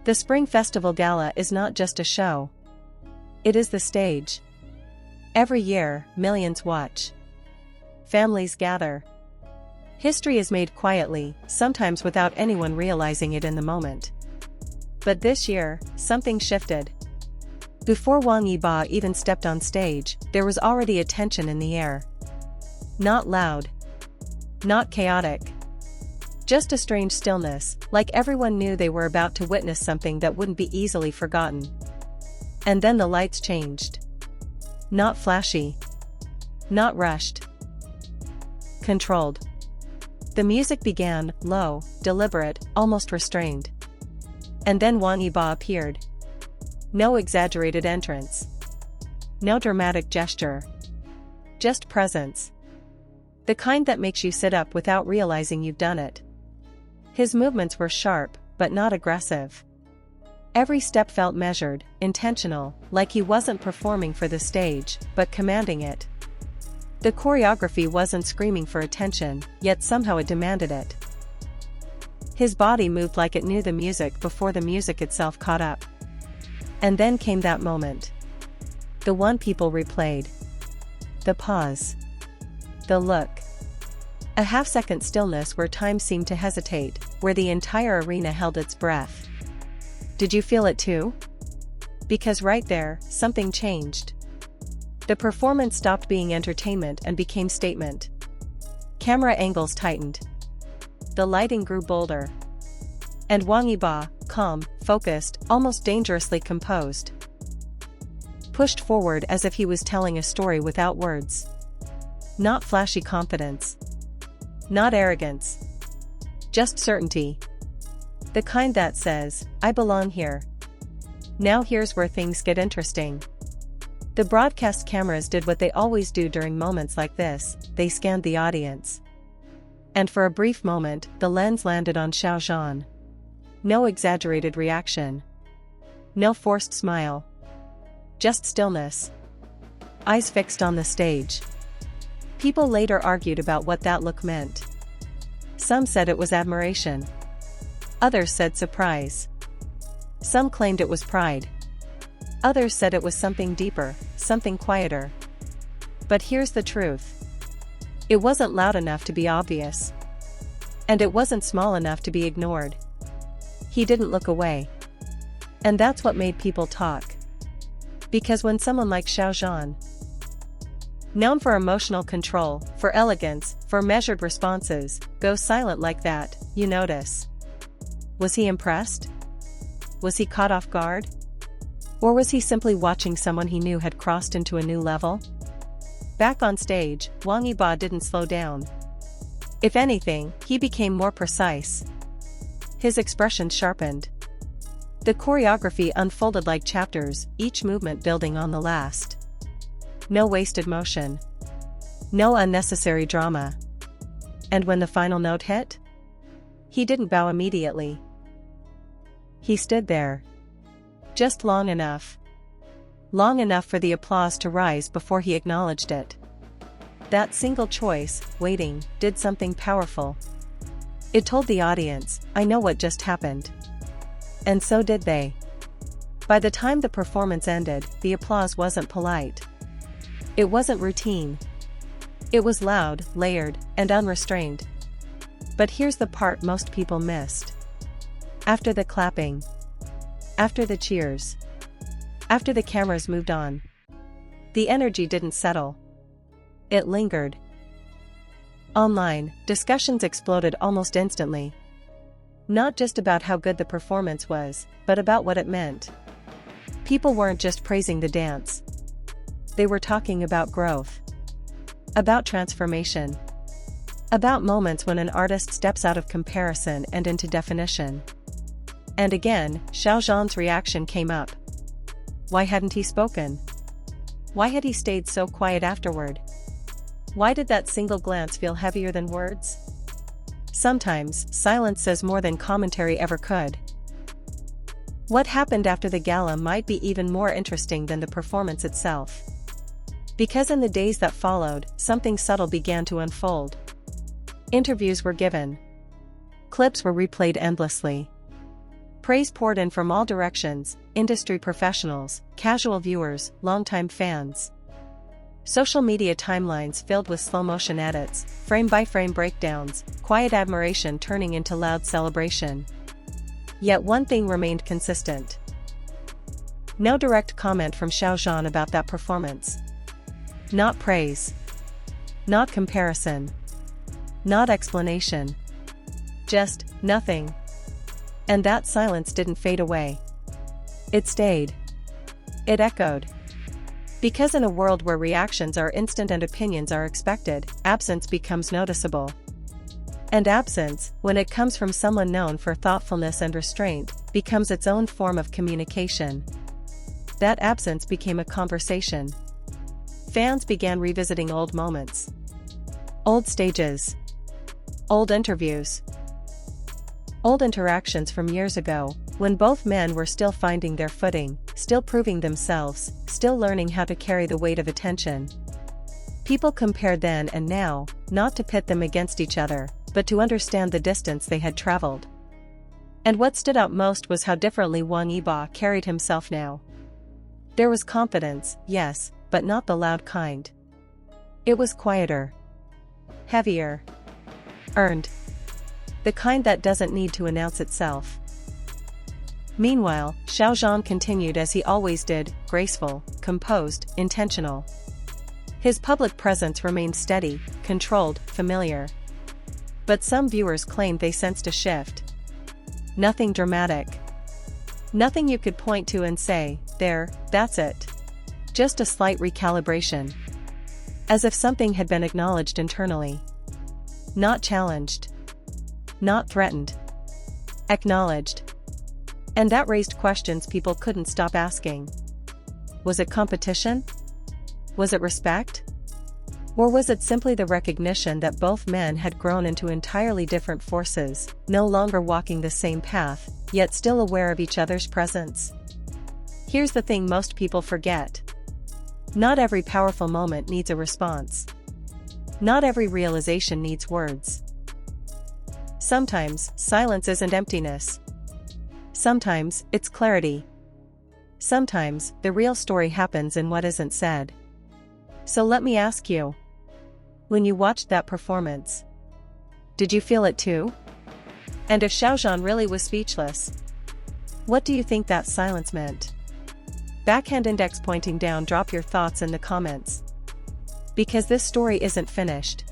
The Spring Festival Gala is not just a show. It is the stage. Every year, millions watch. Families gather. History is made quietly, sometimes without anyone realizing it in the moment. But this year, something shifted. Before Wang Yibo even stepped on stage, there was already a tension in the air. Not loud. Not chaotic. Just a strange stillness, like everyone knew they were about to witness something that wouldn't be easily forgotten. And then the lights changed. Not flashy. Not rushed. Controlled. The music began, low, deliberate, almost restrained. And then Wang Yibo appeared. No exaggerated entrance. No dramatic gesture. Just presence. The kind that makes you sit up without realizing you've done it. His movements were sharp, but not aggressive. Every step felt measured, intentional, like he wasn't performing for the stage, but commanding it. The choreography wasn't screaming for attention, yet somehow it demanded it. His body moved like it knew the music before the music itself caught up. And then came that moment. The one people replayed. The pause. The look. A half-second stillness where time seemed to hesitate, where the entire arena held its breath. Did you feel it too? Because right there, something changed. The performance stopped being entertainment and became statement. Camera angles tightened. The lighting grew bolder. And Wang Yibo, calm, focused, almost dangerously composed, pushed forward as if he was telling a story without words. Not flashy confidence. Not arrogance. Just certainty. The kind that says, I belong here. Now here's where things get interesting. The broadcast cameras did what they always do during moments like this, they scanned the audience. And for a brief moment, the lens landed on Xiao Zhan. No exaggerated reaction. No forced smile. Just stillness. Eyes fixed on the stage. People later argued about what that look meant. Some said it was admiration. Others said surprise. Some claimed it was pride. Others said it was something deeper, something quieter. But here's the truth. It wasn't loud enough to be obvious. And it wasn't small enough to be ignored. He didn't look away. And that's what made people talk. Because when someone like Xiao Zhan, known for emotional control, for elegance, for measured responses, goes silent like that, you notice. Was he impressed? Was he caught off guard? Or was he simply watching someone he knew had crossed into a new level? Back on stage, Wang Yibo didn't slow down. If anything, he became more precise. His expression sharpened. The choreography unfolded like chapters, each movement building on the last. No wasted motion. No unnecessary drama. And when the final note hit? He didn't bow immediately. He stood there. Just long enough. Long enough for the applause to rise before he acknowledged it. That single choice, waiting, did something powerful. It told the audience, I know what just happened. And so did they. By the time the performance ended, the applause wasn't polite. It wasn't routine. It was loud, layered, and unrestrained. But here's the part most people missed. After the clapping. After the cheers. After the cameras moved on. The energy didn't settle. It lingered. Online, discussions exploded almost instantly. Not just about how good the performance was, but about what it meant. People weren't just praising the dance. They were talking about growth. About transformation. About moments when an artist steps out of comparison and into definition. And again, Xiao Zhan's reaction came up. Why hadn't he spoken? Why had he stayed so quiet afterward? Why did that single glance feel heavier than words? Sometimes, silence says more than commentary ever could. What happened after the gala might be even more interesting than the performance itself. Because in the days that followed, something subtle began to unfold. Interviews were given. Clips were replayed endlessly. Praise poured in from all directions: industry professionals, casual viewers, longtime fans. Social media timelines filled with slow-motion edits, frame-by-frame breakdowns, quiet admiration turning into loud celebration. Yet one thing remained consistent. No direct comment from Xiao Zhan about that performance. Not praise. Not comparison. Not explanation. Just nothing. And that silence didn't fade away. It stayed. It echoed. Because in a world where reactions are instant and opinions are expected, absence becomes noticeable. And absence, when it comes from someone known for thoughtfulness and restraint, becomes its own form of communication. That absence became a conversation. Fans began revisiting old moments. Old stages. Old interviews. Old interactions from years ago, when both men were still finding their footing, still proving themselves, still learning how to carry the weight of attention. People compared then and now, not to pit them against each other, but to understand the distance they had traveled. And what stood out most was how differently Wang Yibo carried himself now. There was confidence, yes, but not the loud kind. It was quieter. Heavier. Earned. The kind that doesn't need to announce itself. Meanwhile, Xiao Zhan continued as he always did, graceful, composed, intentional. His public presence remained steady, controlled, familiar. But some viewers claimed they sensed a shift. Nothing dramatic. Nothing you could point to and say, there, that's it. Just a slight recalibration. As if something had been acknowledged internally. Not challenged. Not threatened. Acknowledged. And that raised questions people couldn't stop asking. Was it competition? Was it respect? Or was it simply the recognition that both men had grown into entirely different forces, no longer walking the same path, yet still aware of each other's presence? Here's the thing most people forget. Not every powerful moment needs a response. Not every realization needs words. Sometimes, silence isn't emptiness. Sometimes, it's clarity. Sometimes, the real story happens in what isn't said. So let me ask you. When you watched that performance, did you feel it too? And if Xiao Zhan really was speechless, what do you think that silence meant? Backhand index pointing down, drop your thoughts in the comments. Because this story isn't finished.